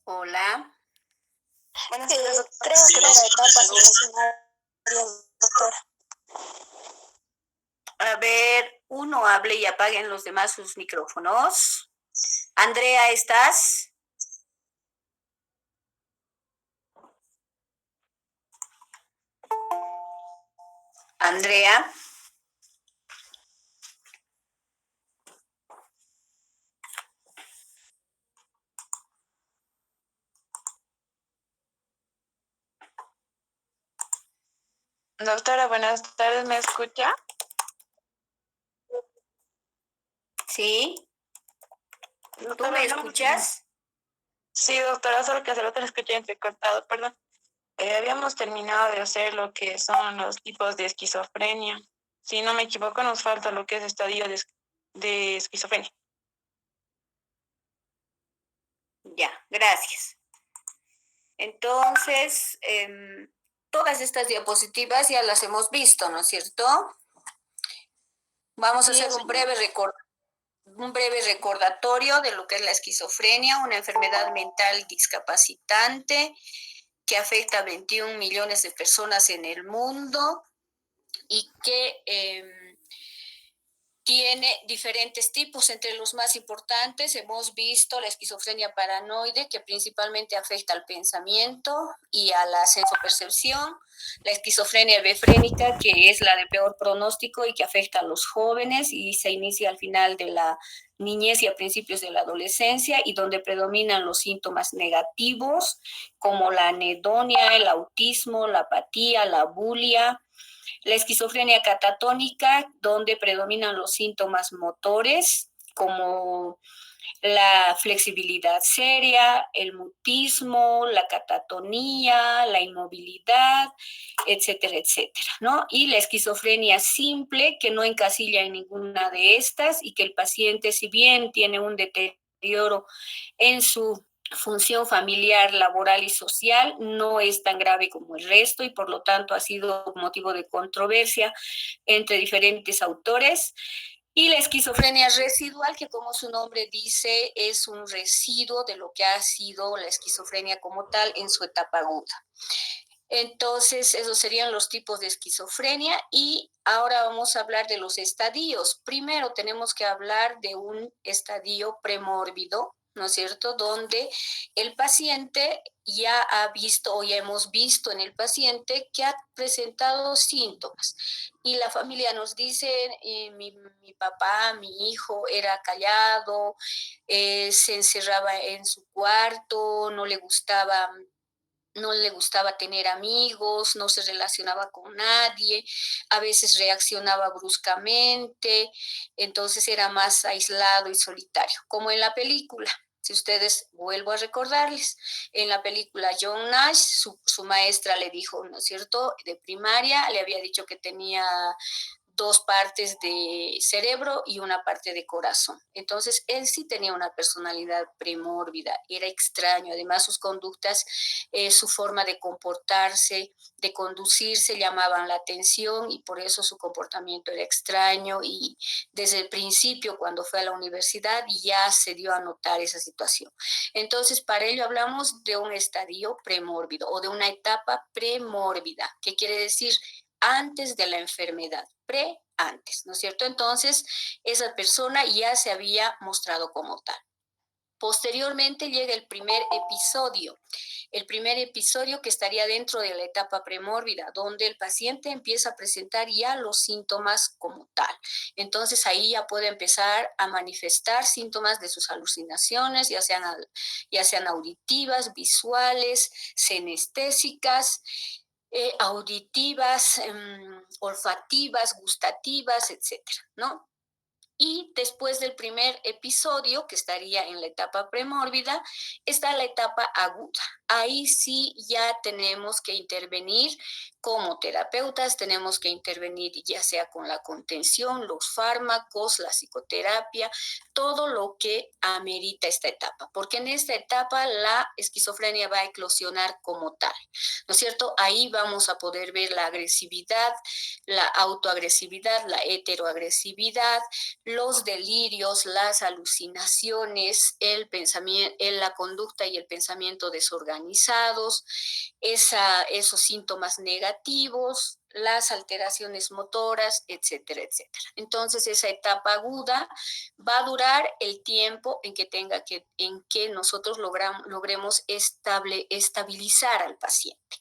Hola. Buenas tardes, doctora. Creo que la etapa seleccionaria, doctora. A ver, uno hable y apaguen los demás sus micrófonos. Andrea, ¿estás? Andrea. Doctora, buenas tardes, ¿me escucha? ¿Sí? ¿Tú Doctora, me escuchas? Sí, doctora, solo que solo te lo escuché entrecortado, perdón. Habíamos terminado de hacer lo que son los tipos de esquizofrenia. Si no me equivoco, nos falta lo que es estadio de esquizofrenia. Ya, gracias. Entonces, todas estas diapositivas ya las hemos visto, ¿no es cierto? Vamos a Sí, hacer un breve recordatorio de lo que es la esquizofrenia, una enfermedad mental discapacitante que afecta a 21 millones de personas en el mundo y que tiene diferentes tipos. Entre los más importantes hemos visto la esquizofrenia paranoide, que principalmente afecta al pensamiento y a la sensopercepción, la esquizofrenia befrénica, que es la de peor pronóstico y que afecta a los jóvenes y se inicia al final de la niñez y a principios de la adolescencia, y donde predominan los síntomas negativos como la anedonia, el autismo, la apatía, la bulia. La esquizofrenia catatónica, donde predominan los síntomas motores como la flexibilidad seria, el mutismo, la catatonía, la inmovilidad, etcétera, etcétera, ¿no? Y la esquizofrenia simple, que no encasilla en ninguna de estas y que el paciente, si bien tiene un deterioro en su función familiar, laboral y social, no es tan grave como el resto y por lo tanto ha sido motivo de controversia entre diferentes autores. Y la esquizofrenia residual, que como su nombre dice, es un residuo de lo que ha sido la esquizofrenia como tal en su etapa aguda. Entonces, esos serían los tipos de esquizofrenia y ahora vamos a hablar de los estadios. Primero tenemos que hablar de un estadio premórbido, ¿no es cierto? Donde el paciente ya ha visto o ya hemos visto en el paciente que ha presentado síntomas y la familia nos dice, mi papá, mi hijo era callado, se encerraba en su cuarto, no le gustaba tener amigos, no se relacionaba con nadie, a veces reaccionaba bruscamente, entonces era más aislado y solitario, como en la película. Si ustedes, vuelvo a recordarles, en la película John Nash, su maestra le dijo, ¿no es cierto?, de primaria, le había dicho que tenía dos partes de cerebro y una parte de corazón. Entonces, él sí tenía una personalidad premórbida, era extraño. Además, sus conductas, su forma de comportarse, de conducirse, llamaban la atención y por eso su comportamiento era extraño. Y desde el principio, cuando fue a la universidad, ya se dio a notar esa situación. Entonces, para ello hablamos de un estadio premórbido o de una etapa premórbida, que quiere decir antes de la enfermedad, antes, ¿no es cierto? Entonces, esa persona ya se había mostrado como tal. Posteriormente llega el primer episodio que estaría dentro de la etapa premórbida, donde el paciente empieza a presentar ya los síntomas como tal. Entonces ahí ya puede empezar a manifestar síntomas de sus alucinaciones, ya sean auditivas, visuales, senestésicas, auditivas, olfativas, gustativas, etcétera, ¿no? Y después del primer episodio, que estaría en la etapa premórbida, está la etapa aguda. Ahí sí ya tenemos que intervenir como terapeutas, tenemos que intervenir ya sea con la contención, los fármacos, la psicoterapia, todo lo que amerita esta etapa, porque en esta etapa la esquizofrenia va a eclosionar como tal, ¿no es cierto? Ahí vamos a poder ver la agresividad, la autoagresividad, la heteroagresividad, los delirios, las alucinaciones, el pensamiento, la conducta y el pensamiento desorganizados, esos síntomas negativos, las alteraciones motoras, etcétera, etcétera. Entonces, esa etapa aguda va a durar el tiempo en que nosotros logremos estabilizar al paciente.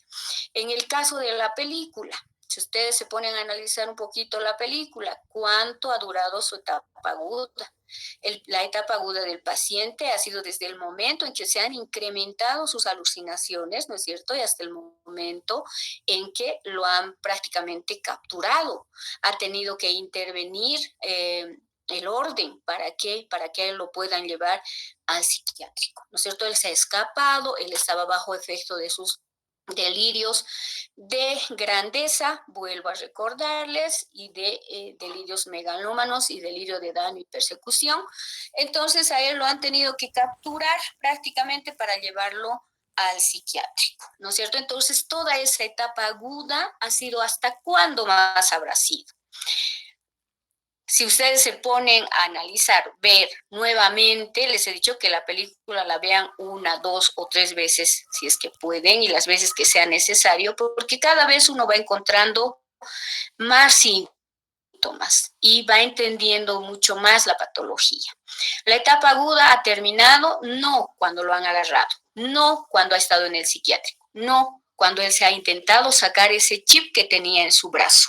En el caso de la película, si ustedes se ponen a analizar un poquito la película, ¿cuánto ha durado su etapa aguda? La etapa aguda del paciente ha sido desde el momento en que se han incrementado sus alucinaciones, ¿no es cierto? Y hasta el momento en que lo han prácticamente capturado. Ha tenido que intervenir el orden para que lo puedan llevar al psiquiátrico, ¿no es cierto? Él se ha escapado, él estaba bajo efecto de sus delirios de grandeza, vuelvo a recordarles, y de delirios megalómanos y delirio de daño y persecución. Entonces a él lo han tenido que capturar prácticamente para llevarlo al psiquiátrico, ¿no es cierto? Entonces toda esa etapa aguda ha sido hasta cuándo más habrá sido. Si ustedes se ponen a analizar, ver nuevamente, les he dicho que la película la vean 1, 2 o 3 veces, si es que pueden, y las veces que sea necesario, porque cada vez uno va encontrando más síntomas y va entendiendo mucho más la patología. La etapa aguda ha terminado no cuando lo han agarrado, no cuando ha estado en el psiquiátrico, no cuando él se ha intentado sacar ese chip que tenía en su brazo,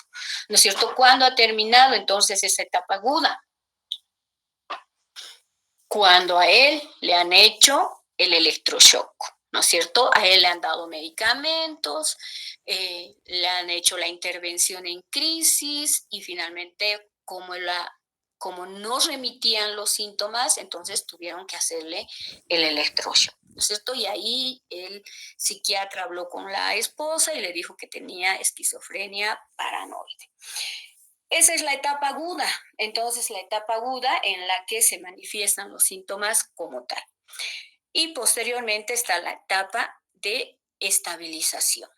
¿no es cierto? ¿Cuándo ha terminado entonces esa etapa aguda? Cuando a él le han hecho el electroshock, ¿no es cierto? A él le han dado medicamentos, le han hecho la intervención en crisis y finalmente como no remitían los síntomas, entonces tuvieron que hacerle el electroshock, ¿no es cierto? Y ahí el psiquiatra habló con la esposa y le dijo que tenía esquizofrenia paranoide. Esa es la etapa aguda, entonces la etapa aguda en la que se manifiestan los síntomas como tal. Y posteriormente está la etapa de estabilización,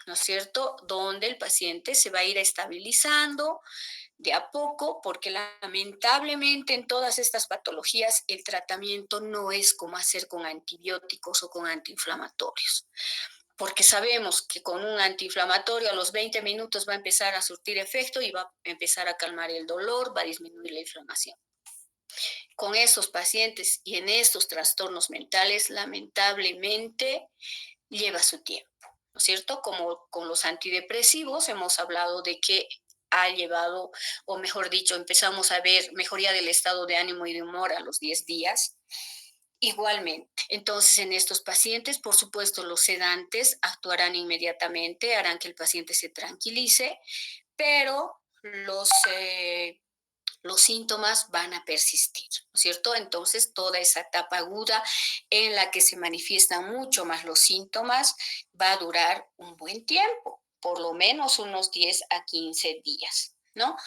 ¿no es cierto? Donde el paciente se va a ir estabilizando de a poco, porque lamentablemente en todas estas patologías el tratamiento no es como hacer con antibióticos o con antiinflamatorios, porque sabemos que con un antiinflamatorio a los 20 minutos va a empezar a surtir efecto y va a empezar a calmar el dolor, va a disminuir la inflamación. Con esos pacientes y en estos trastornos mentales, lamentablemente, lleva su tiempo, ¿no es cierto? Como con los antidepresivos hemos hablado de que ha llevado, o mejor dicho, empezamos a ver mejoría del estado de ánimo y de humor a los 10 días. Igualmente, entonces en estos pacientes, por supuesto, los sedantes actuarán inmediatamente, harán que el paciente se tranquilice, pero los síntomas van a persistir, ¿no es cierto? Entonces, toda esa etapa aguda en la que se manifiestan mucho más los síntomas va a durar un buen tiempo, por lo menos unos 10 a 15 días, ¿no?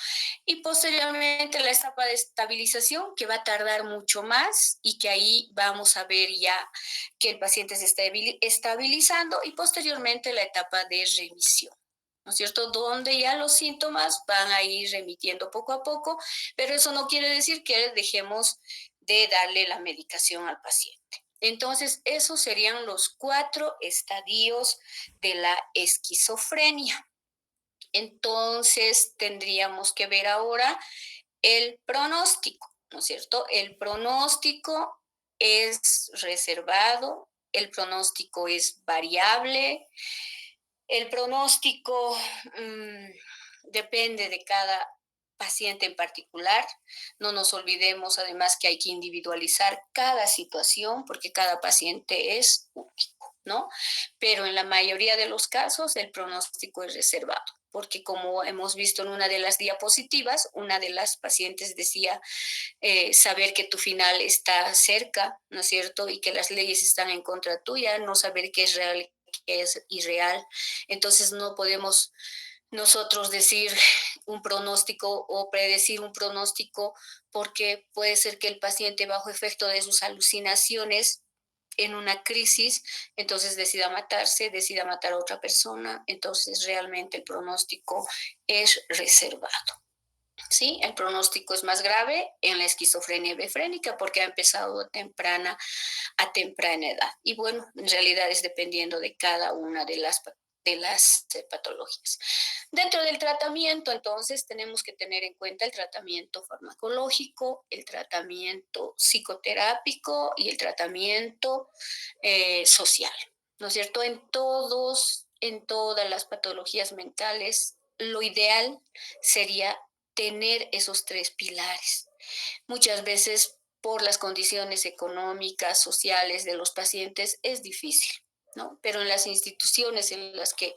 Y posteriormente la etapa de estabilización, que va a tardar mucho más y que ahí vamos a ver ya que el paciente se está estabilizando, y posteriormente la etapa de remisión, ¿no es cierto? Donde ya los síntomas van a ir remitiendo poco a poco, pero eso no quiere decir que dejemos de darle la medicación al paciente. Entonces, esos serían los 4 estadios de la esquizofrenia. Entonces, tendríamos que ver ahora el pronóstico, ¿no es cierto? El pronóstico es reservado, el pronóstico es variable, el pronóstico depende de cada paciente en particular. No nos olvidemos además que hay que individualizar cada situación porque cada paciente es único, ¿no? Pero en la mayoría de los casos el pronóstico es reservado, porque como hemos visto en una de las diapositivas, una de las pacientes decía saber que tu final está cerca, ¿no es cierto? Y que las leyes están en contra tuya, no saber qué es real, qué es irreal. Entonces no podemos nosotros decir un pronóstico o predecir un pronóstico, porque puede ser que el paciente bajo efecto de sus alucinaciones en una crisis, entonces decida matarse, decida matar a otra persona, entonces realmente el pronóstico es reservado. ¿sí? El pronóstico es más grave en la esquizofrenia hebefrénica porque ha empezado a temprana edad. Y bueno, en realidad es dependiendo de cada una de las patologías. Dentro del tratamiento, entonces, tenemos que tener en cuenta el tratamiento farmacológico, el tratamiento psicoterápico y el tratamiento social, ¿no es cierto? En todas las patologías mentales, lo ideal sería tener esos tres pilares. Muchas veces por las condiciones económicas, sociales de los pacientes es difícil, ¿no? Pero en las instituciones en las que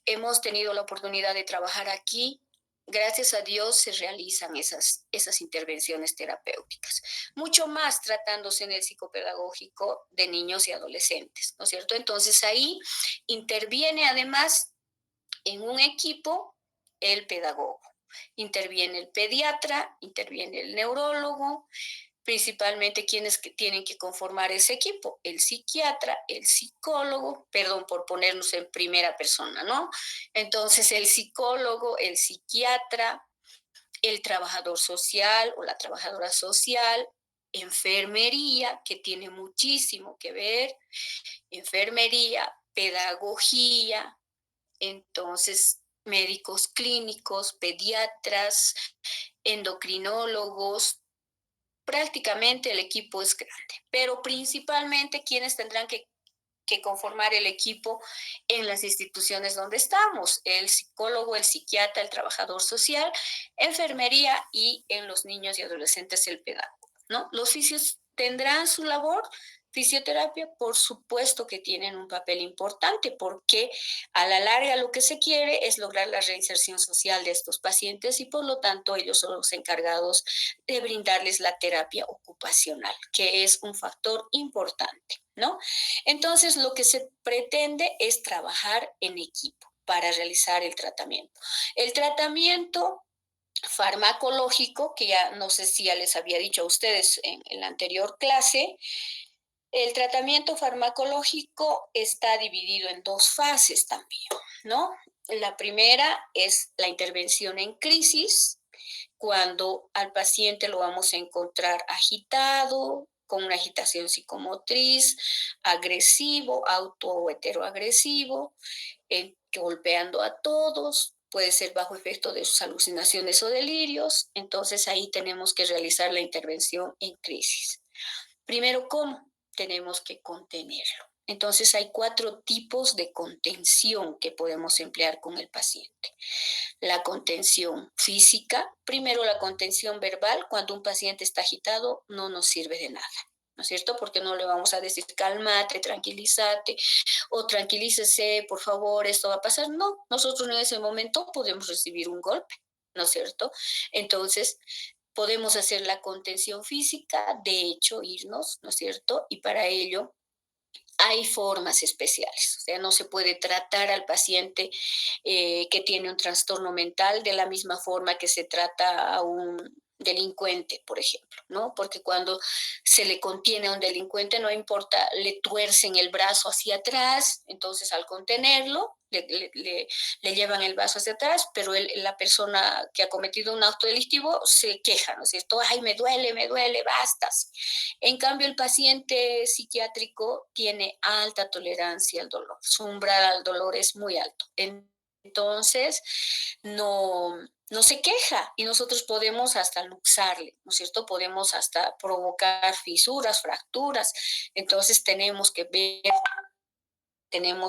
hemos tenido la oportunidad de trabajar aquí, gracias a Dios se realizan esas intervenciones terapéuticas. Mucho más tratándose en el psicopedagógico de niños y adolescentes, ¿no es cierto? Entonces ahí interviene además en un equipo el pedagogo. Interviene el pediatra, interviene el neurólogo, principalmente quienes que tienen que conformar ese equipo, el psiquiatra, el psicólogo, perdón por ponernos en primera persona, ¿no? Entonces el psicólogo, el psiquiatra, el trabajador social o la trabajadora social, enfermería, que tiene muchísimo que ver, enfermería, pedagogía, entonces médicos clínicos, pediatras, endocrinólogos, prácticamente el equipo es grande, pero principalmente quienes tendrán que conformar el equipo en las instituciones donde estamos, el psicólogo, el psiquiatra, el trabajador social, enfermería y en los niños y adolescentes el pedagogo, ¿no? Los fisios tendrán su labor, fisioterapia, por supuesto que tienen un papel importante porque a la larga lo que se quiere es lograr la reinserción social de estos pacientes y por lo tanto ellos son los encargados de brindarles la terapia ocupacional, que es un factor importante, ¿no? Entonces, lo que se pretende es trabajar en equipo para realizar el tratamiento. El tratamiento farmacológico, que ya no sé si ya les había dicho a ustedes en la anterior clase, el tratamiento farmacológico está dividido en dos fases también, ¿no? La primera es la intervención en crisis, cuando al paciente lo vamos a encontrar agitado, con una agitación psicomotriz, agresivo, auto o heteroagresivo, golpeando a todos, puede ser bajo efecto de sus alucinaciones o delirios, entonces ahí tenemos que realizar la intervención en crisis. Primero, ¿cómo? Tenemos que contenerlo. Entonces hay 4 tipos de contención que podemos emplear con el paciente. La contención física, primero la contención verbal, cuando un paciente está agitado no nos sirve de nada, ¿no es cierto? Porque no le vamos a decir cálmate, tranquilízate o tranquilícese, por favor, esto va a pasar. No, nosotros en ese momento podemos recibir un golpe, ¿no es cierto? Entonces, podemos hacer la contención física, de hecho, irnos, ¿no es cierto? Y para ello hay formas especiales, o sea, no se puede tratar al paciente que tiene un trastorno mental de la misma forma que se trata a un delincuente, por ejemplo, ¿no? Porque cuando se le contiene a un delincuente, no importa, le tuercen el brazo hacia atrás, entonces al contenerlo, le llevan el brazo hacia atrás, pero la persona que ha cometido un acto delictivo se queja, ¿no es cierto? Ay, me duele, basta. En cambio, el paciente psiquiátrico tiene alta tolerancia al dolor, su umbral al dolor es muy alto. Entonces, no se queja y nosotros podemos hasta luxarle, ¿no es cierto? Podemos hasta provocar fisuras, fracturas. Entonces, tenemos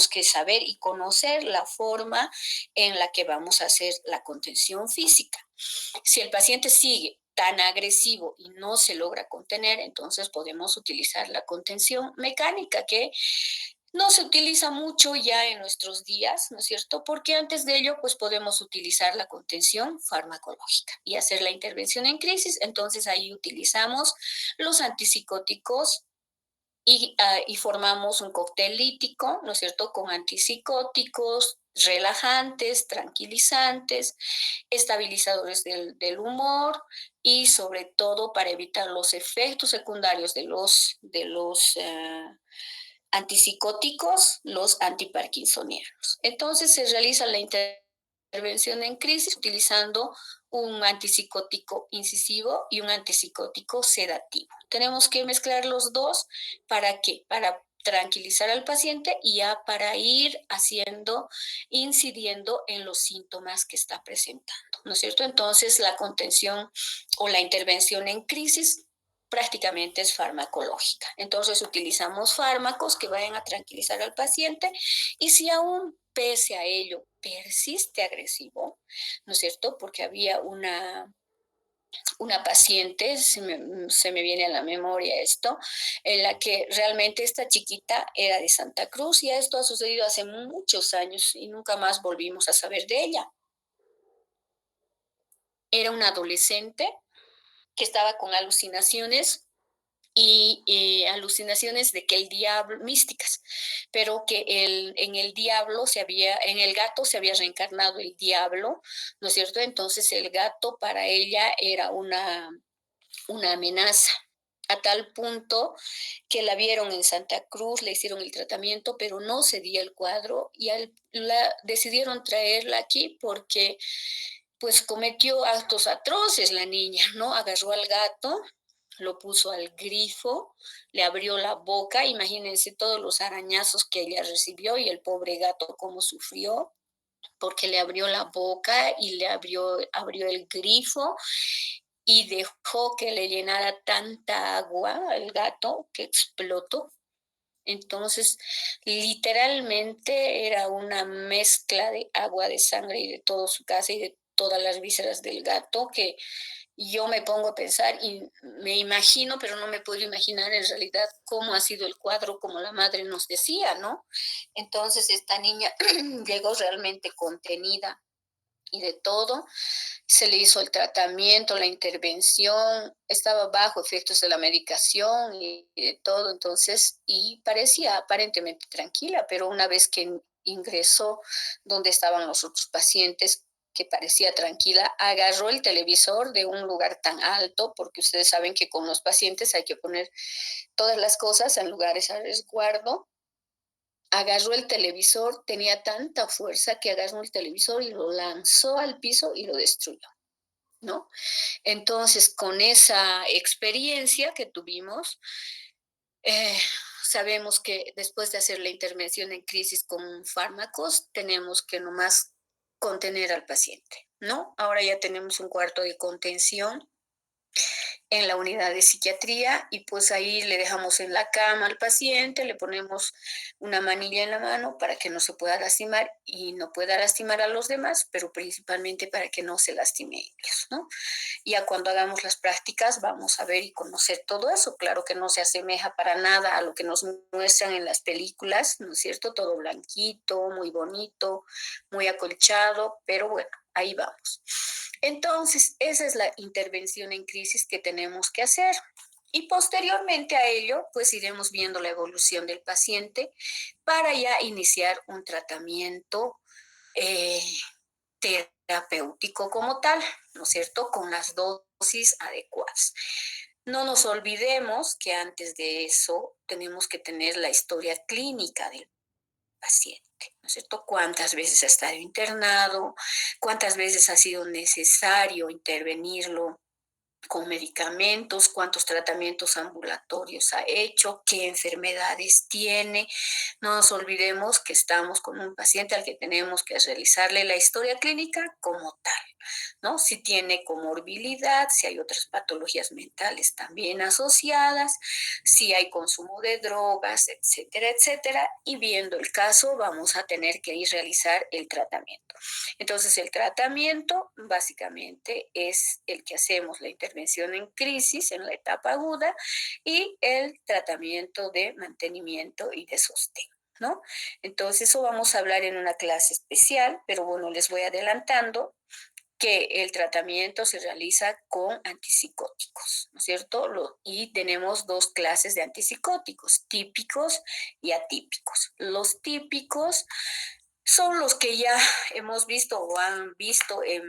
que saber y conocer la forma en la que vamos a hacer la contención física. Si el paciente sigue tan agresivo y no se logra contener, entonces podemos utilizar la contención mecánica, que no se utiliza mucho ya en nuestros días, ¿no es cierto? Porque antes de ello, pues podemos utilizar la contención farmacológica y hacer la intervención en crisis. Entonces ahí utilizamos los antipsicóticos y formamos un cóctel lítico, ¿no es cierto?, con antipsicóticos, relajantes, tranquilizantes, estabilizadores del humor y sobre todo para evitar los efectos secundarios de los antipsicóticos, los antiparkinsonianos. Entonces se realiza la intervención en crisis utilizando un antipsicótico incisivo y un antipsicótico sedativo. Tenemos que mezclar los dos. ¿Para qué? Para tranquilizar al paciente y ya para ir incidiendo en los síntomas que está presentando, ¿no es cierto? Entonces, la contención o la intervención en crisis prácticamente es farmacológica. Entonces, utilizamos fármacos que vayan a tranquilizar al paciente y si aún pese a ello persiste agresivo, ¿no es cierto? Porque había una paciente, se me viene a la memoria esto, en la que realmente esta chiquita era de Santa Cruz y esto ha sucedido hace muchos años y nunca más volvimos a saber de ella. Era una adolescente que estaba con alucinaciones y alucinaciones de que el diablo, místicas, pero que en el diablo en el gato se había reencarnado el diablo, ¿no es cierto? Entonces el gato para ella era una amenaza, a tal punto que la vieron en Santa Cruz, le hicieron el tratamiento, pero no cedía el cuadro y decidieron traerla aquí porque pues cometió actos atroces la niña, ¿no? Agarró al gato, lo puso al grifo, le abrió la boca, imagínense todos los arañazos que ella recibió y el pobre gato cómo sufrió porque le abrió la boca y abrió el grifo y dejó que le llenara tanta agua al gato que explotó. Entonces, literalmente era una mezcla de agua, de sangre y de toda su casa y de todas las vísceras del gato que yo me pongo a pensar y me imagino, pero no me puedo imaginar en realidad cómo ha sido el cuadro, como la madre nos decía, ¿no? Entonces, esta niña llegó realmente contenida y de todo. Se le hizo el tratamiento, la intervención, estaba bajo efectos de la medicación y de todo, entonces, y parecía aparentemente tranquila, pero una vez que ingresó donde estaban los otros pacientes, que parecía tranquila, agarró el televisor de un lugar tan alto, porque ustedes saben que con los pacientes hay que poner todas las cosas en lugares a resguardo. Agarró el televisor, tenía tanta fuerza que agarró el televisor y lo lanzó al piso y lo destruyó, ¿no? Entonces, con esa experiencia que tuvimos, eh, sabemos que después de hacer la intervención en crisis con fármacos, tenemos que nomás contener al paciente, ¿no? Ahora ya tenemos un cuarto de contención en la unidad de psiquiatría y pues ahí le dejamos en la cama al paciente, le ponemos una manilla en la mano para que no se pueda lastimar y no pueda lastimar a los demás, pero principalmente para que no se lastime ellos, ¿no? Ya cuando hagamos las prácticas vamos a ver y conocer todo eso. Claro que no se asemeja para nada a lo que nos muestran en las películas, ¿no es cierto? Todo blanquito, muy bonito, muy acolchado, pero bueno, ahí vamos. Entonces, esa es la intervención en crisis que tenemos que hacer. Y posteriormente a ello, pues iremos viendo la evolución del paciente para ya iniciar un tratamiento eh, terapéutico como tal, ¿no es cierto? Con las dosis adecuadas. No nos olvidemos que antes de eso tenemos que tener la historia clínica del paciente, ¿no es cierto? ¿Cuántas veces ha estado internado? ¿Cuántas veces ha sido necesario intervenirlo con medicamentos? ¿Cuántos tratamientos ambulatorios ha hecho? ¿Qué enfermedades tiene? No nos olvidemos que estamos con un paciente al que tenemos que realizarle la historia clínica como tal, ¿no? Si tiene comorbilidad, si hay otras patologías mentales también asociadas, si hay consumo de drogas, etcétera, etcétera. Y viendo el caso, vamos a tener que ir a realizar el tratamiento. Entonces, el tratamiento básicamente es el que hacemos la intervención en crisis, en la etapa aguda, y el tratamiento de mantenimiento y de sostén, ¿no? Entonces, eso vamos a hablar en una clase especial, pero bueno, les voy adelantando que el tratamiento se realiza con antipsicóticos, ¿no es cierto? Y tenemos dos clases de antipsicóticos, típicos y atípicos. Los típicos son los que ya hemos visto o han visto en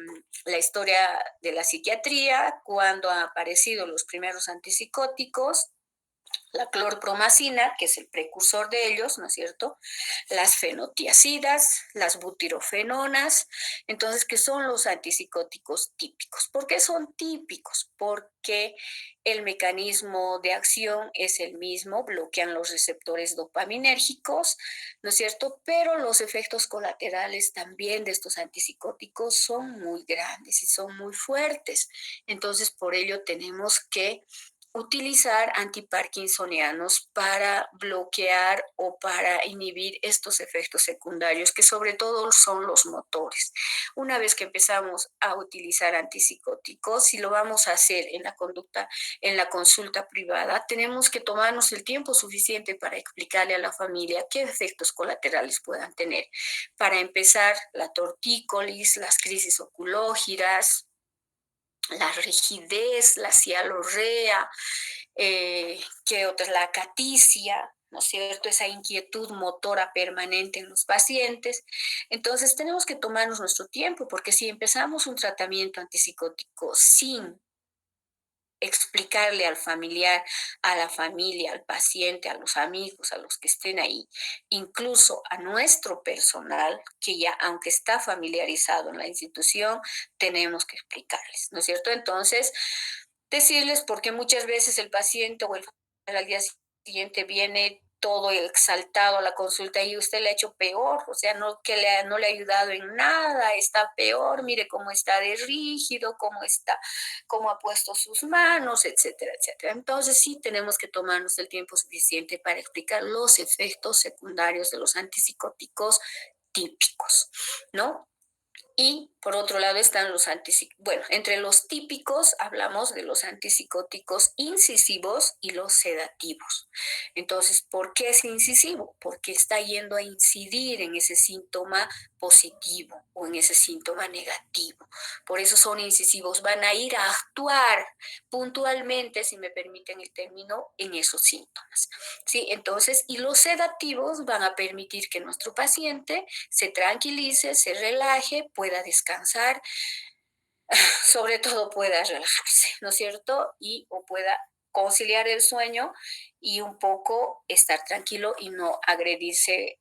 la historia de la psiquiatría, cuando han aparecido los primeros antipsicóticos, la clorpromacina, que es el precursor de ellos, ¿no es cierto? Las fenotiacidas, las butirofenonas, entonces, que son los antipsicóticos típicos. ¿Por qué son típicos? Porque el mecanismo de acción es el mismo, bloquean los receptores dopaminérgicos, ¿no es cierto? Pero los efectos colaterales también de estos antipsicóticos son muy grandes y son muy fuertes. Entonces, por ello tenemos que utilizar antiparkinsonianos para bloquear o para inhibir estos efectos secundarios, que sobre todo son los motores. Una vez que empezamos a utilizar antipsicóticos, si lo vamos a hacer en la conducta, en la consulta privada, tenemos que tomarnos el tiempo suficiente para explicarle a la familia qué efectos colaterales puedan tener. Para empezar, la tortícolis, las crisis oculógiras, la rigidez, la cialorrea, ¿qué otra? La acaticia, ¿no es cierto? Esa inquietud motora permanente en los pacientes. Entonces tenemos que tomarnos nuestro tiempo, porque si empezamos un tratamiento antipsicótico sin explicarle al familiar, a la familia, al paciente, a los amigos, a los que estén ahí, incluso a nuestro personal, que ya aunque está familiarizado en la institución, tenemos que explicarles, ¿no es cierto? Entonces, decirles, porque muchas veces el paciente o el familiar al día siguiente viene todo exaltado a la consulta y usted le ha hecho peor, o sea, no le ha ayudado en nada, está peor, mire cómo está de rígido, cómo está, cómo ha puesto sus manos, etcétera, etcétera. Entonces sí tenemos que tomarnos el tiempo suficiente para explicar los efectos secundarios de los antipsicóticos típicos, ¿no? Y por otro lado están los antipsicóticos. Bueno, entre los típicos hablamos de los antipsicóticos incisivos y los sedativos. Entonces, ¿por qué es incisivo? Porque está yendo a incidir en ese síntoma positivo o en ese síntoma negativo. Por eso son incisivos, van a ir a actuar puntualmente, si me permiten el término, en esos síntomas. ¿Sí? Entonces, y los sedativos van a permitir que nuestro paciente se tranquilice, se relaje, pueda descansar, sobre todo pueda relajarse, ¿no es cierto? Y o pueda conciliar el sueño y un poco estar tranquilo y no agredirse,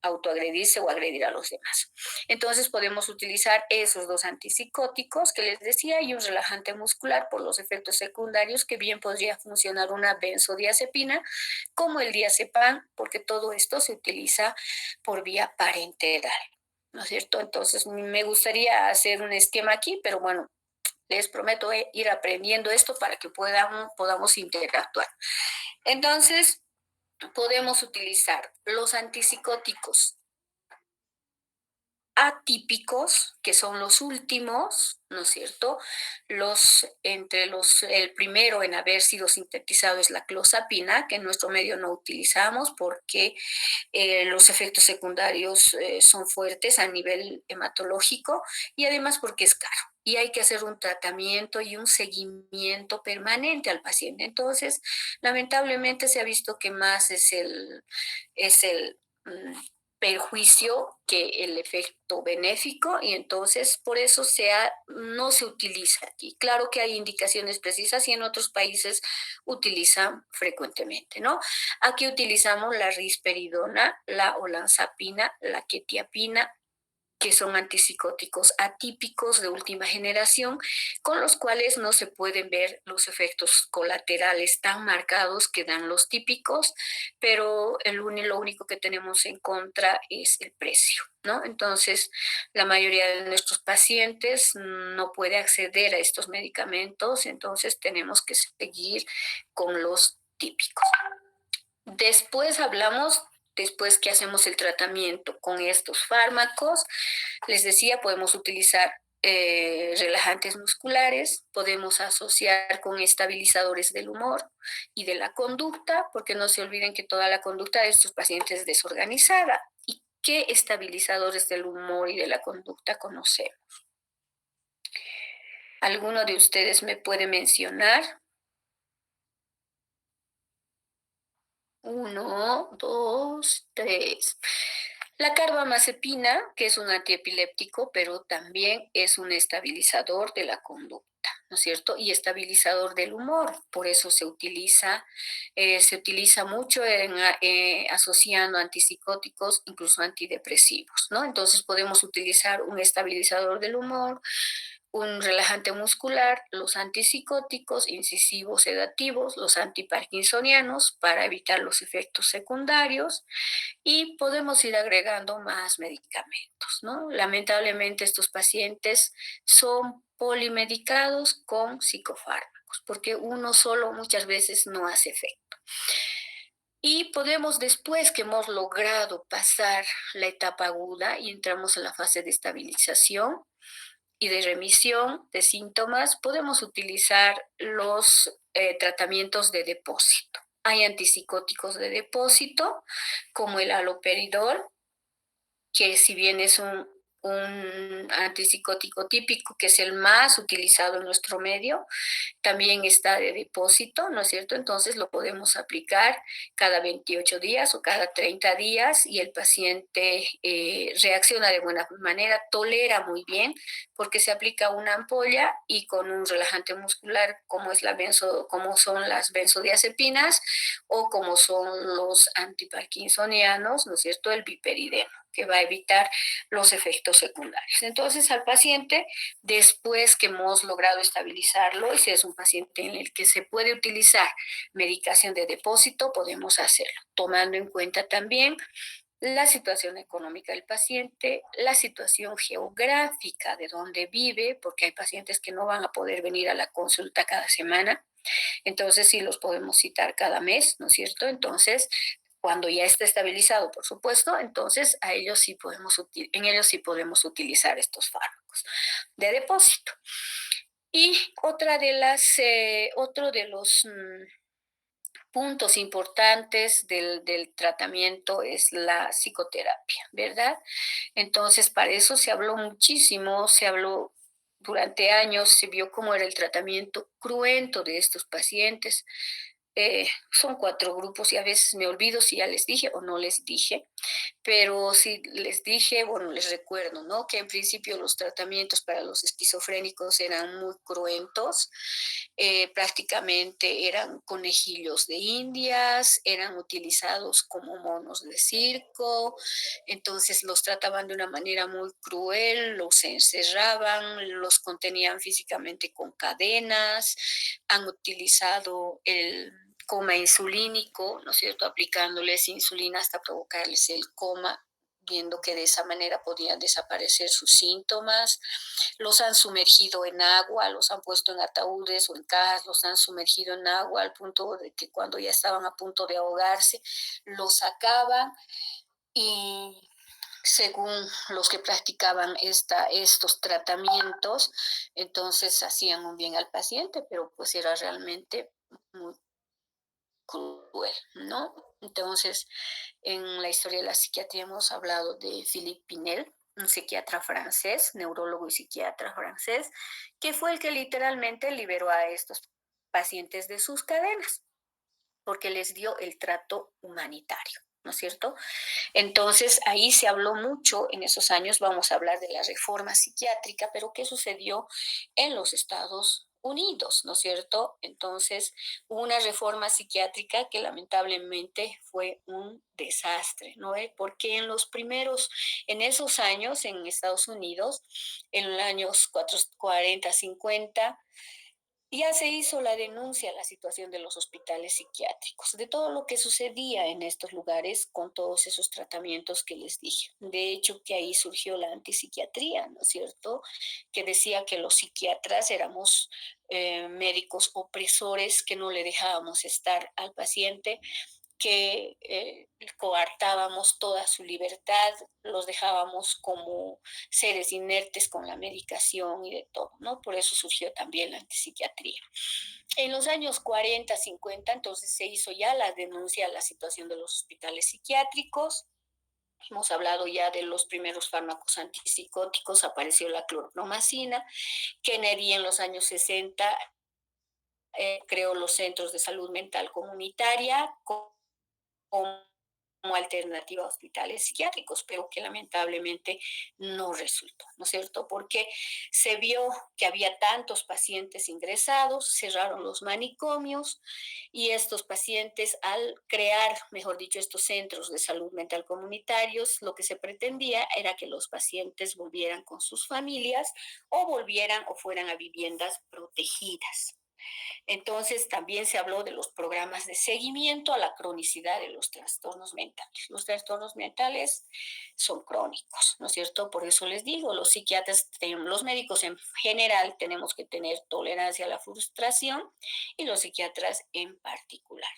autoagredirse o agredir a los demás. Entonces podemos utilizar esos dos antipsicóticos que les decía y un relajante muscular por los efectos secundarios, que bien podría funcionar una benzodiazepina como el diazepam, porque todo esto se utiliza por vía parenteral, ¿no es cierto? Entonces, me gustaría hacer un esquema aquí, pero bueno, les prometo ir aprendiendo esto para que podamos interactuar. Entonces, podemos utilizar los antipsicóticos atípicos, que son los últimos, ¿no es cierto? El primero en haber sido sintetizado es la clozapina, que en nuestro medio no utilizamos porque los efectos secundarios son fuertes a nivel hematológico y además porque es caro. Y hay que hacer un tratamiento y un seguimiento permanente al paciente. Entonces, lamentablemente se ha visto que más es el perjuicio que el efecto benéfico y entonces por eso no se utiliza aquí. Claro que hay indicaciones precisas y en otros países utilizan frecuentemente, ¿no? Aquí utilizamos la risperidona, la olanzapina, la quetiapina, que son antipsicóticos atípicos de última generación, con los cuales no se pueden ver los efectos colaterales tan marcados que dan los típicos, pero lo único que tenemos en contra es el precio, ¿no? Entonces, la mayoría de nuestros pacientes no puede acceder a estos medicamentos, entonces tenemos que seguir con los típicos. Después que hacemos el tratamiento con estos fármacos, les decía, podemos utilizar relajantes musculares, podemos asociar con estabilizadores del humor y de la conducta, porque no se olviden que toda la conducta de estos pacientes es desorganizada. ¿Y qué estabilizadores del humor y de la conducta conocemos? ¿Alguno de ustedes me puede mencionar? Uno, dos, tres. La carbamazepina, que es un antiepiléptico, pero también es un estabilizador de la conducta. ¿no es cierto? Y estabilizador del humor. Por eso se utiliza mucho asociando antipsicóticos, incluso antidepresivos, ¿no? Entonces podemos utilizar un estabilizador del humor, un relajante muscular, los antipsicóticos, incisivos sedativos, los antiparkinsonianos para evitar los efectos secundarios y podemos ir agregando más medicamentos, ¿no? Lamentablemente estos pacientes son polimedicados con psicofármacos, porque uno solo muchas veces no hace efecto. Y podemos, después que hemos logrado pasar la etapa aguda y entramos en la fase de estabilización y de remisión de síntomas, podemos utilizar los tratamientos de depósito. Hay antipsicóticos de depósito, como el haloperidol, que si bien es un antipsicótico típico, que es el más utilizado en nuestro medio, también está de depósito, ¿no es cierto? Entonces lo podemos aplicar cada 28 días o cada 30 días y el paciente reacciona de buena manera, tolera muy bien, porque se aplica una ampolla y con un relajante muscular como, como son las benzodiazepinas o como son los antiparkinsonianos, ¿no es cierto? El biperideno, que va a evitar los efectos secundarios. Entonces, al paciente, después que hemos logrado estabilizarlo, y si es un paciente en el que se puede utilizar medicación de depósito, podemos hacerlo, tomando en cuenta también la situación económica del paciente, la situación geográfica de donde vive, porque hay pacientes que no van a poder venir a la consulta cada semana, entonces sí los podemos citar cada mes, ¿no es cierto? Entonces, cuando ya está estabilizado, por supuesto, entonces en ellos sí podemos utilizar estos fármacos de depósito. Y otro de los puntos importantes del tratamiento es la psicoterapia, ¿verdad? Entonces, para eso se habló muchísimo, se habló durante años, se vio cómo era el tratamiento cruento de estos pacientes. Son 4 grupos y a veces me olvido si ya les dije o no les dije, pero si les dije, bueno, les recuerdo, ¿no? Que en principio los tratamientos para los esquizofrénicos eran muy cruentos, prácticamente eran conejillos de indias, eran utilizados como monos de circo, entonces los trataban de una manera muy cruel, los encerraban, los contenían físicamente con cadenas, han utilizado el coma insulínico, ¿no es cierto?, aplicándoles insulina hasta provocarles el coma, viendo que de esa manera podían desaparecer sus síntomas. Los han sumergido en agua, los han puesto en ataúdes o en cajas, los han sumergido en agua al punto de que cuando ya estaban a punto de ahogarse, los sacaban y según los que practicaban estos tratamientos, entonces hacían un bien al paciente, pero pues era realmente muy cruel, ¿no? Entonces, en la historia de la psiquiatría hemos hablado de Philippe Pinel, un psiquiatra francés, neurólogo y psiquiatra francés, que fue el que literalmente liberó a estos pacientes de sus cadenas, porque les dio el trato humanitario, ¿no es cierto? Entonces, ahí se habló mucho en esos años, vamos a hablar de la reforma psiquiátrica, pero ¿qué sucedió en los Estados Unidos, ¿no es cierto? Entonces, hubo una reforma psiquiátrica que lamentablemente fue un desastre, ¿no? Porque en esos años en Estados Unidos, en los años 40, 50, ya se hizo la denuncia a la situación de los hospitales psiquiátricos, de todo lo que sucedía en estos lugares con todos esos tratamientos que les dije. De hecho, que ahí surgió la antipsiquiatría, ¿no es cierto? Que decía que los psiquiatras éramos médicos opresores, que no le dejábamos estar al paciente, que coartábamos toda su libertad, los dejábamos como seres inertes con la medicación y de todo, ¿no? Por eso surgió también la antipsiquiatría. En los años 40, 50, entonces se hizo ya la denuncia a la situación de los hospitales psiquiátricos. Hemos hablado ya de los primeros fármacos antipsicóticos, apareció la clorpromacina. Kennedy en los años 60 creó los centros de salud mental comunitaria como alternativa a hospitales psiquiátricos, pero que lamentablemente no resultó, ¿no es cierto? Porque se vio que había tantos pacientes ingresados, cerraron los manicomios y estos pacientes, al crear, mejor dicho, estos centros de salud mental comunitarios, lo que se pretendía era que los pacientes volvieran con sus familias o volvieran o fueran a viviendas protegidas. Entonces, también se habló de los programas de seguimiento a la cronicidad de los trastornos mentales. Los trastornos mentales son crónicos, ¿no es cierto? Por eso les digo, los psiquiatras, los médicos en general tenemos que tener tolerancia a la frustración y los psiquiatras en particular.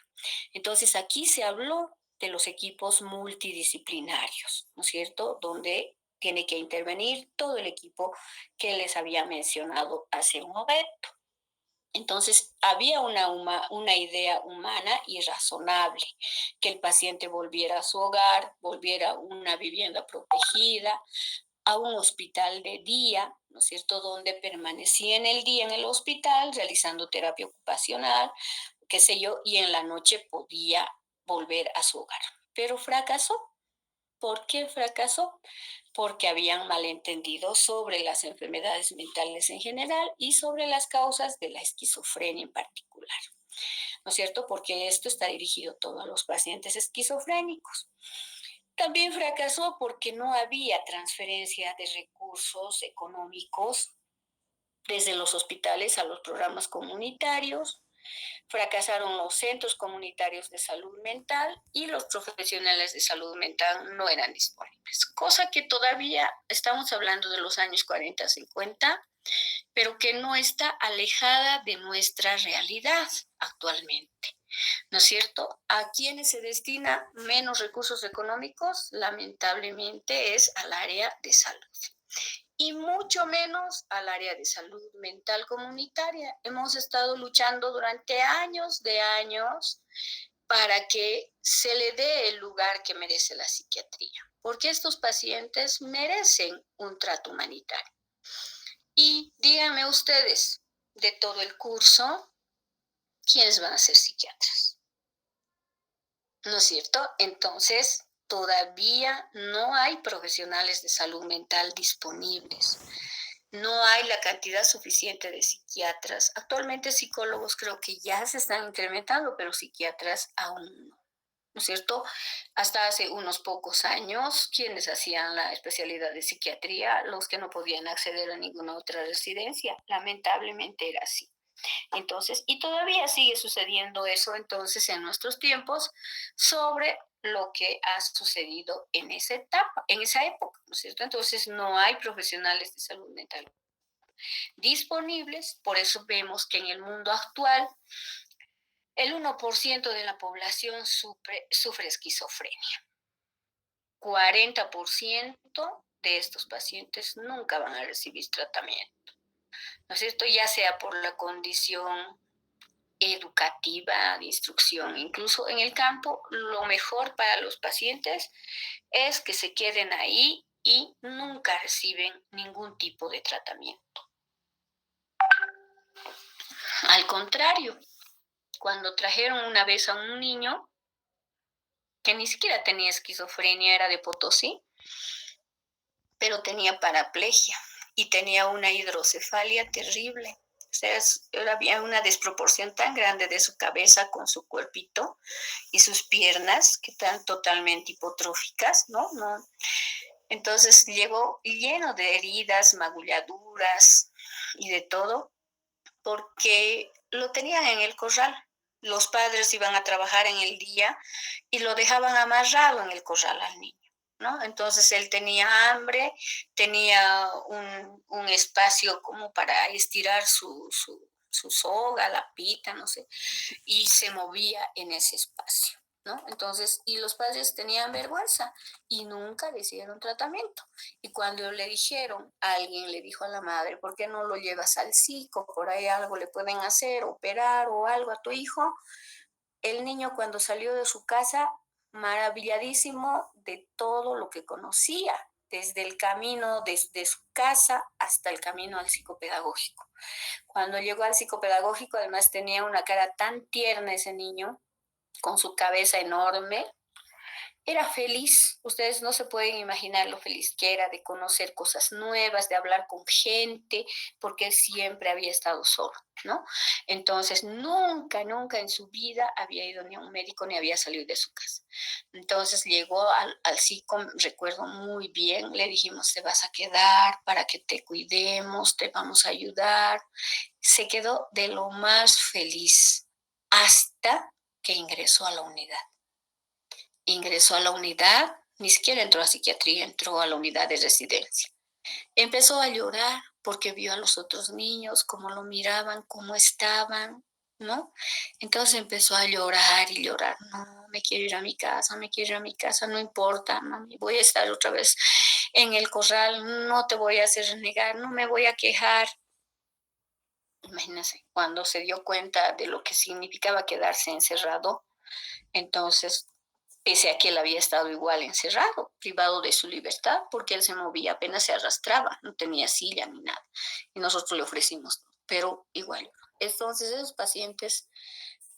Entonces, aquí se habló de los equipos multidisciplinarios, ¿no es cierto? Donde tiene que intervenir todo el equipo que les había mencionado hace un momento. Entonces, había una idea humana y razonable, que el paciente volviera a su hogar, volviera a una vivienda protegida, a un hospital de día, ¿no es cierto?, donde permanecía en el día en el hospital realizando terapia ocupacional, qué sé yo, y en la noche podía volver a su hogar. Pero fracasó. ¿Por qué fracasó? Porque habían malentendido sobre las enfermedades mentales en general y sobre las causas de la esquizofrenia en particular. ¿No es cierto? Porque esto está dirigido todo a los pacientes esquizofrénicos. También fracasó porque no había transferencia de recursos económicos desde los hospitales a los programas comunitarios. Fracasaron los centros comunitarios de salud mental y los profesionales de salud mental no eran disponibles. Cosa que todavía estamos hablando de los años 40, 50, pero que no está alejada de nuestra realidad actualmente. ¿No es cierto? ¿A quienes se destina menos recursos económicos? Lamentablemente es al área de salud y mucho menos al área de salud mental comunitaria. Hemos estado luchando durante años de años para que se le dé el lugar que merece la psiquiatría, porque estos pacientes merecen un trato humanitario. Y díganme ustedes, de todo el curso, ¿quiénes van a ser psiquiatras? ¿No es cierto? Entonces, todavía no hay profesionales de salud mental disponibles. No hay la cantidad suficiente de psiquiatras. Actualmente psicólogos creo que ya se están incrementando, pero psiquiatras aún no. ¿No es cierto? Hasta hace unos pocos años, quienes hacían la especialidad de psiquiatría, los que no podían acceder a ninguna otra residencia, lamentablemente era así. Entonces, y todavía sigue sucediendo eso entonces en nuestros tiempos sobre lo que ha sucedido en esa etapa, en esa época, ¿no es cierto? Entonces no hay profesionales de salud mental disponibles, por eso vemos que en el mundo actual el 1% de la población sufre esquizofrenia. 40% de estos pacientes nunca van a recibir tratamiento, ¿no es cierto? Ya sea por la condición educativa, de instrucción. Incluso en el campo, lo mejor para los pacientes es que se queden ahí y nunca reciben ningún tipo de tratamiento. Al contrario, cuando trajeron una vez a un niño que ni siquiera tenía esquizofrenia, era de Potosí, pero tenía paraplegia y tenía una hidrocefalia terrible. O sea, había una desproporción tan grande de su cabeza con su cuerpito y sus piernas que están totalmente hipotróficas, ¿no? No. Entonces llegó lleno de heridas, magulladuras y de todo, porque lo tenían en el corral. Los padres iban a trabajar en el día y lo dejaban amarrado en el corral al niño, ¿no? Entonces él tenía hambre, tenía un espacio como para estirar su soga, la pita, no sé, y se movía en ese espacio, ¿no? Entonces, y los padres tenían vergüenza y nunca le hicieron tratamiento. Y cuando le dijeron, alguien le dijo a la madre, ¿por qué no lo llevas al psico? Por ahí algo le pueden hacer, operar o algo a tu hijo. El niño cuando salió de su casa, maravilladísimo de todo lo que conocía, desde el camino, desde su casa hasta el camino al psicopedagógico. Cuando llegó al psicopedagógico, además tenía una cara tan tierna ese niño, con su cabeza enorme, era feliz. Ustedes no se pueden imaginar lo feliz que era de conocer cosas nuevas, de hablar con gente, porque él siempre había estado solo, ¿no? Entonces, nunca, nunca en su vida había ido ni a un médico ni había salido de su casa. Entonces llegó al SICOM, recuerdo muy bien, le dijimos, te vas a quedar para que te cuidemos, te vamos a ayudar. Se quedó de lo más feliz hasta que ingresó a la unidad. Ingresó a la unidad, ni siquiera entró a psiquiatría, entró a la unidad de residencia. Empezó a llorar porque vio a los otros niños, cómo lo miraban, cómo estaban, ¿no? Entonces empezó a llorar y llorar. No, me quiero ir a mi casa, me quiero ir a mi casa, no importa, mami, voy a estar otra vez en el corral, no te voy a hacer renegar, no me voy a quejar. Imagínense, cuando se dio cuenta de lo que significaba quedarse encerrado, entonces, pese a que él había estado igual encerrado, privado de su libertad, porque él se movía, apenas se arrastraba, no tenía silla ni nada. Y nosotros le ofrecimos, pero igual. Entonces, esos pacientes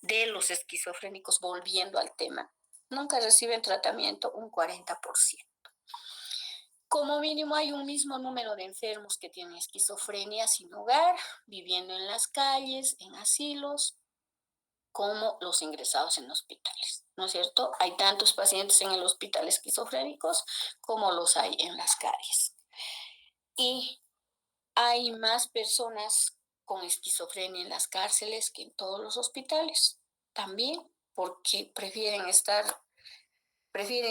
de los esquizofrénicos, volviendo al tema, nunca reciben tratamiento un 40%. Como mínimo hay un mismo número de enfermos que tienen esquizofrenia sin hogar, viviendo en las calles, en asilos, como los ingresados en hospitales, ¿no es cierto? Hay tantos pacientes en el hospital esquizofrénicos como los hay en las calles. Y hay más personas con esquizofrenia en las cárceles que en todos los hospitales, también porque prefieren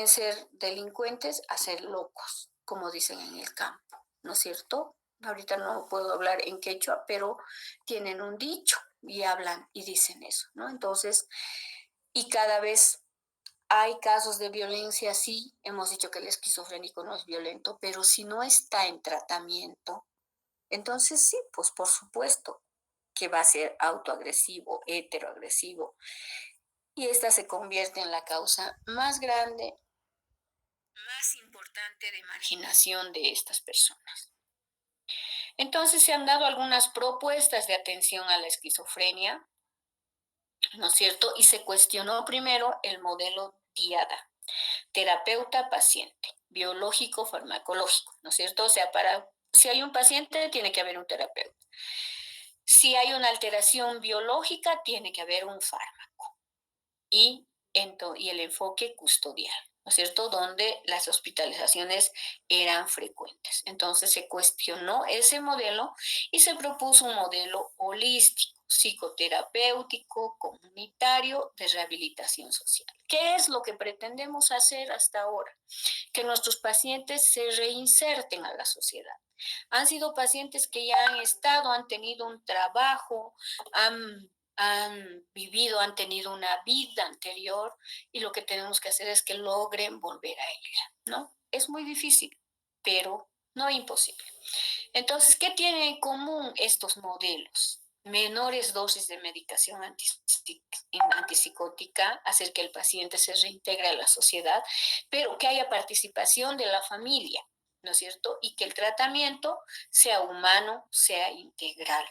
ser delincuentes a ser locos, como dicen en el campo, ¿no es cierto? Ahorita no puedo hablar en quechua, pero tienen un dicho y hablan y dicen eso, ¿no? Entonces, y cada vez hay casos de violencia, sí, hemos dicho que el esquizofrénico no es violento, pero si no está en tratamiento, entonces sí, pues por supuesto que va a ser autoagresivo, heteroagresivo, y esta se convierte en la causa más grande, más importante de marginación de estas personas. Entonces se han dado algunas propuestas de atención a la esquizofrenia, ¿no es cierto? Y se cuestionó primero el modelo DIADA, terapeuta-paciente, biológico-farmacológico, ¿no es cierto? O sea, si hay un paciente, tiene que haber un terapeuta. Si hay una alteración biológica, tiene que haber un fármaco. Y el enfoque custodial, ¿no es cierto?, donde las hospitalizaciones eran frecuentes. Entonces se cuestionó ese modelo y se propuso un modelo holístico, psicoterapéutico, comunitario, de rehabilitación social. ¿Qué es lo que pretendemos hacer hasta ahora? Que nuestros pacientes se reinserten a la sociedad. Han sido pacientes que ya han estado, han tenido un trabajo, han vivido, han tenido una vida anterior y lo que tenemos que hacer es que logren volver a ella, ¿no? Es muy difícil, pero no imposible. Entonces, ¿qué tienen en común estos modelos? Menores dosis de medicación antipsicótica, hacer que el paciente se reintegre a la sociedad, pero que haya participación de la familia, ¿no es cierto? Y que el tratamiento sea humano, sea integral,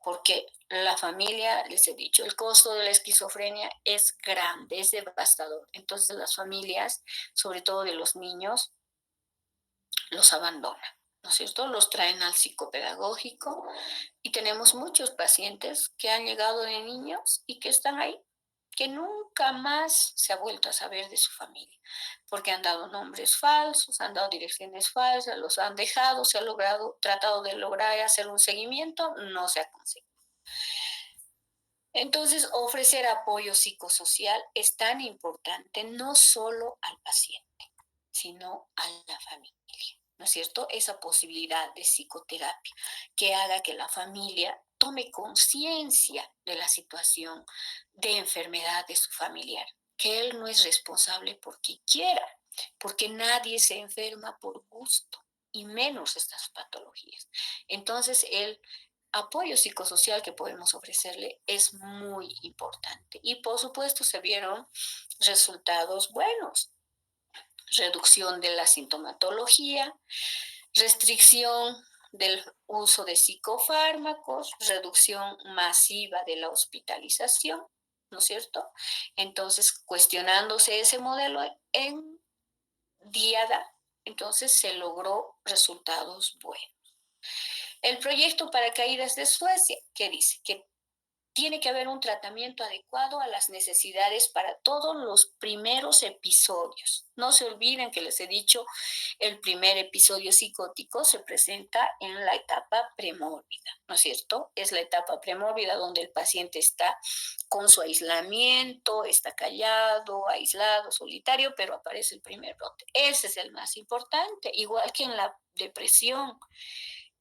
porque la familia, les he dicho, el costo de la esquizofrenia es grande, es devastador. Entonces las familias, sobre todo de los niños, los abandonan, ¿no es cierto? Los traen al psicopedagógico y tenemos muchos pacientes que han llegado de niños y que están ahí, que nunca más se ha vuelto a saber de su familia, porque han dado nombres falsos, han dado direcciones falsas, los han dejado, se ha tratado de lograr hacer un seguimiento, no se ha conseguido. Entonces, ofrecer apoyo psicosocial es tan importante no solo al paciente, sino a la familia, ¿no es cierto? Esa posibilidad de psicoterapia que haga que la familia tome conciencia de la situación de enfermedad de su familiar, que él no es responsable porque quiera, porque nadie se enferma por gusto y menos estas patologías. Entonces, el apoyo psicosocial que podemos ofrecerle es muy importante. Y por supuesto se vieron resultados buenos: reducción de la sintomatología, restricción del uso de psicofármacos, reducción masiva de la hospitalización, ¿no es cierto? Entonces, cuestionándose ese modelo en diada, entonces se logró resultados buenos. El proyecto Paracaídas de Suecia, ¿qué dice? Que tiene que haber un tratamiento adecuado a las necesidades para todos los primeros episodios. No se olviden que les he dicho, el primer episodio psicótico se presenta en la etapa premórbida, ¿no es cierto? Es la etapa premórbida donde el paciente está con su aislamiento, está callado, aislado, solitario, pero aparece el primer brote. Ese es el más importante, igual que en la depresión.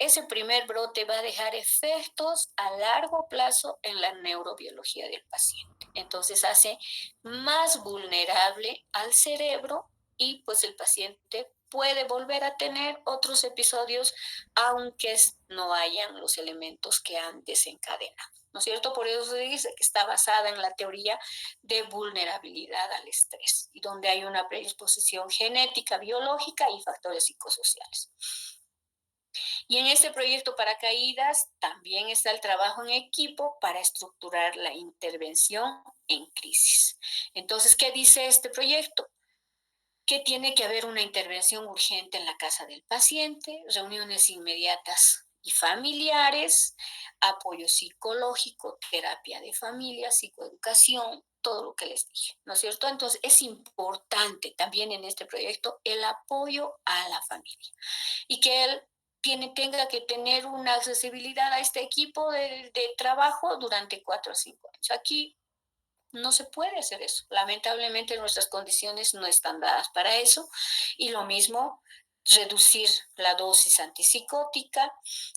Ese primer brote va a dejar efectos a largo plazo en la neurobiología del paciente. Entonces hace más vulnerable al cerebro y pues el paciente puede volver a tener otros episodios aunque no hayan los elementos que han desencadenado. ¿No es cierto? Por eso se dice que está basada en la teoría de vulnerabilidad al estrés y donde hay una predisposición genética, biológica y factores psicosociales. Y en este proyecto Paracaídas también está el trabajo en equipo para estructurar la intervención en crisis. Entonces, ¿qué dice este proyecto? Que tiene que haber una intervención urgente en la casa del paciente, reuniones inmediatas y familiares, apoyo psicológico, terapia de familia, psicoeducación, todo lo que les dije, ¿no es cierto? Entonces es importante también en este proyecto el apoyo a la familia y que él tenga que tener una accesibilidad a este equipo de trabajo durante 4 o 5 años. Aquí no se puede hacer eso. Lamentablemente nuestras condiciones no están dadas para eso. Y lo mismo, reducir la dosis antipsicótica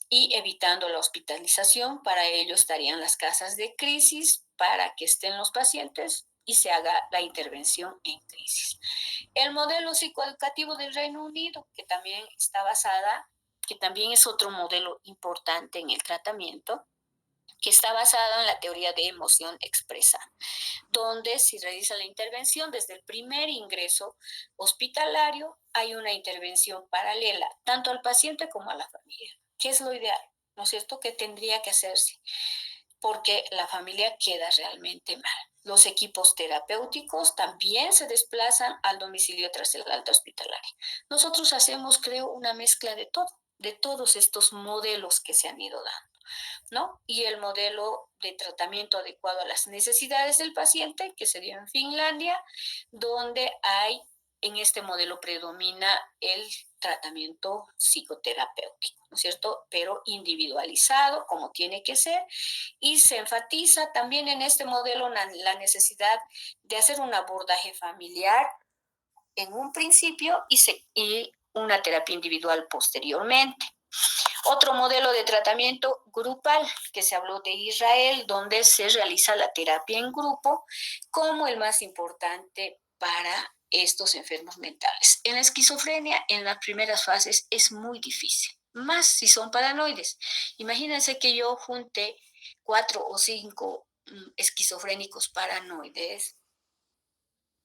y evitando la hospitalización. Para ello estarían las casas de crisis para que estén los pacientes y se haga la intervención en crisis. El modelo psicoeducativo del Reino Unido, que también está basada, que también es otro modelo importante en el tratamiento, que está basado en la teoría de emoción expresa, donde se realiza la intervención desde el primer ingreso hospitalario, hay una intervención paralela, tanto al paciente como a la familia. ¿Qué es lo ideal? ¿No es cierto? ¿Qué tendría que hacerse? Porque la familia queda realmente mal. Los equipos terapéuticos también se desplazan al domicilio tras el alta hospitalaria. Nosotros hacemos, creo, una mezcla de todo, de todos estos modelos que se han ido dando, ¿no? Y el modelo de tratamiento adecuado a las necesidades del paciente, que se dio en Finlandia, donde en este modelo predomina el tratamiento psicoterapéutico, ¿no es cierto? Pero individualizado, como tiene que ser, y se enfatiza también en este modelo la necesidad de hacer un abordaje familiar en un principio y una terapia individual posteriormente. Otro modelo de tratamiento grupal que se habló de Israel, donde se realiza la terapia en grupo como el más importante para estos enfermos mentales. En la esquizofrenia, en las primeras fases es muy difícil, más si son paranoides. Imagínense que yo junte 4 o 5 esquizofrénicos paranoides.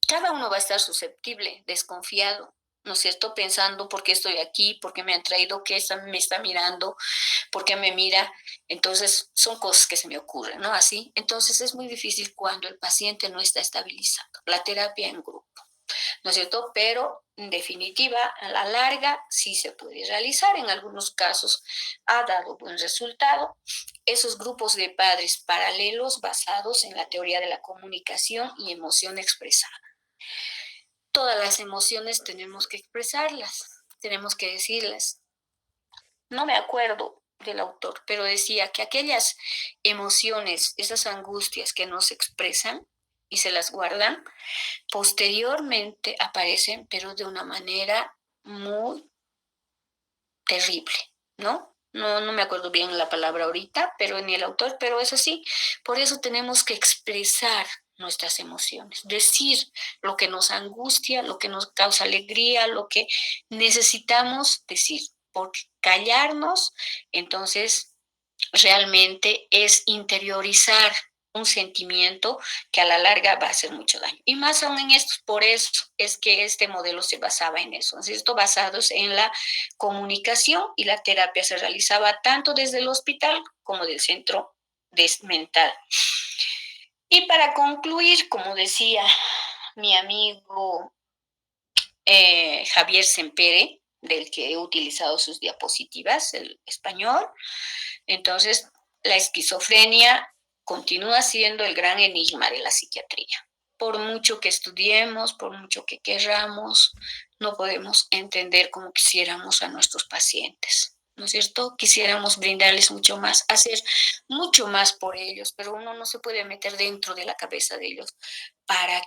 Cada uno va a estar susceptible, desconfiado, ¿no es cierto? Pensando por qué estoy aquí, por qué me han traído, qué me está mirando, por qué me mira. Entonces, son cosas que se me ocurren, ¿no? Así. Entonces, es muy difícil cuando el paciente no está estabilizado. La terapia en grupo, ¿no es cierto? Pero, en definitiva, a la larga sí se puede realizar. En algunos casos ha dado buen resultado. Esos grupos de padres paralelos basados en la teoría de la comunicación y emoción expresada. Todas las emociones tenemos que expresarlas, tenemos que decirlas. No me acuerdo del autor, pero decía que aquellas emociones, esas angustias que no se expresan y se las guardan, posteriormente aparecen, pero de una manera muy terrible, ¿no? No me acuerdo bien la palabra ahorita, pero ni el autor, pero es así. Por eso tenemos que expresar nuestras emociones, decir lo que nos angustia, lo que nos causa alegría, lo que necesitamos decir, porque callarnos, entonces realmente es interiorizar un sentimiento que a la larga va a hacer mucho daño. Y más aún en esto, por eso es que este modelo se basaba en eso, ¿cierto? Basados en la comunicación, y la terapia se realizaba tanto desde el hospital como del centro mental. Y para concluir, como decía mi amigo Javier Sempere, del que he utilizado sus diapositivas, el español. Entonces, la esquizofrenia continúa siendo el gran enigma de la psiquiatría. Por mucho que estudiemos, por mucho que querramos, no podemos entender como quisiéramos a nuestros pacientes, ¿no es cierto? Quisiéramos brindarles mucho más, hacer mucho más por ellos, pero uno no se puede meter dentro de la cabeza de ellos para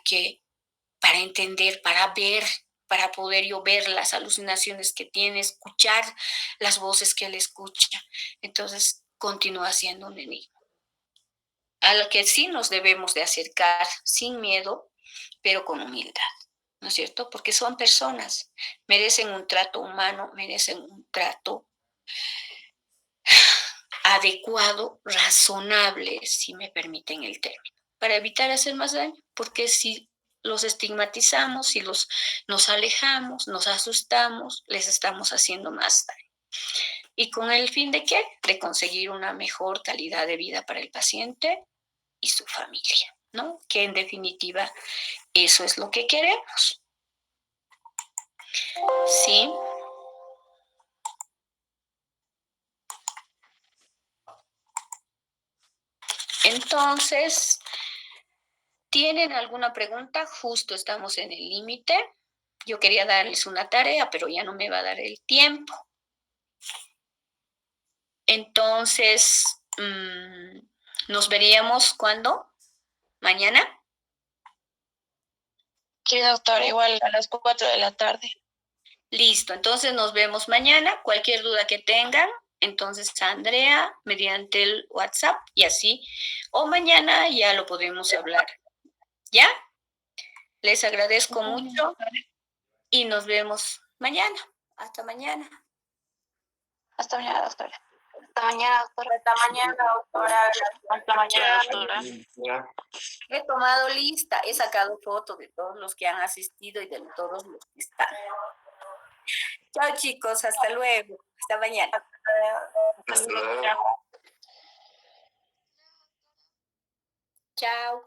entender, para ver, para poder yo ver las alucinaciones que tiene, escuchar las voces que él escucha. Entonces, continúa siendo un enigma a lo que sí nos debemos de acercar sin miedo, pero con humildad, ¿no es cierto? Porque son personas, merecen un trato humano, merecen un trato adecuado, razonable, si me permiten el término, para evitar hacer más daño, porque si los estigmatizamos, si nos alejamos, nos asustamos, les estamos haciendo más daño. ¿Y con el fin de qué? De conseguir una mejor calidad de vida para el paciente y su familia, ¿no? Que en definitiva eso es lo que queremos. ¿Sí? Entonces, ¿tienen alguna pregunta? Justo estamos en el límite. Yo quería darles una tarea, pero ya no me va a dar el tiempo. Entonces, ¿nos veríamos cuándo? ¿Mañana? Sí, doctora, igual a las 4 de la tarde. Listo, entonces nos vemos mañana. Cualquier duda que tengan, entonces a Andrea mediante el WhatsApp y así. O mañana ya lo podemos hablar. ¿Ya? Les agradezco mucho y nos vemos mañana. Hasta mañana. Hasta mañana, doctora. Hasta mañana, doctora. Hasta mañana, doctora. Hasta mañana, doctora. He tomado lista, he sacado fotos de todos los que han asistido y de todos los que están. Chao chicos, hasta luego. Hasta mañana. Hasta luego. Chao.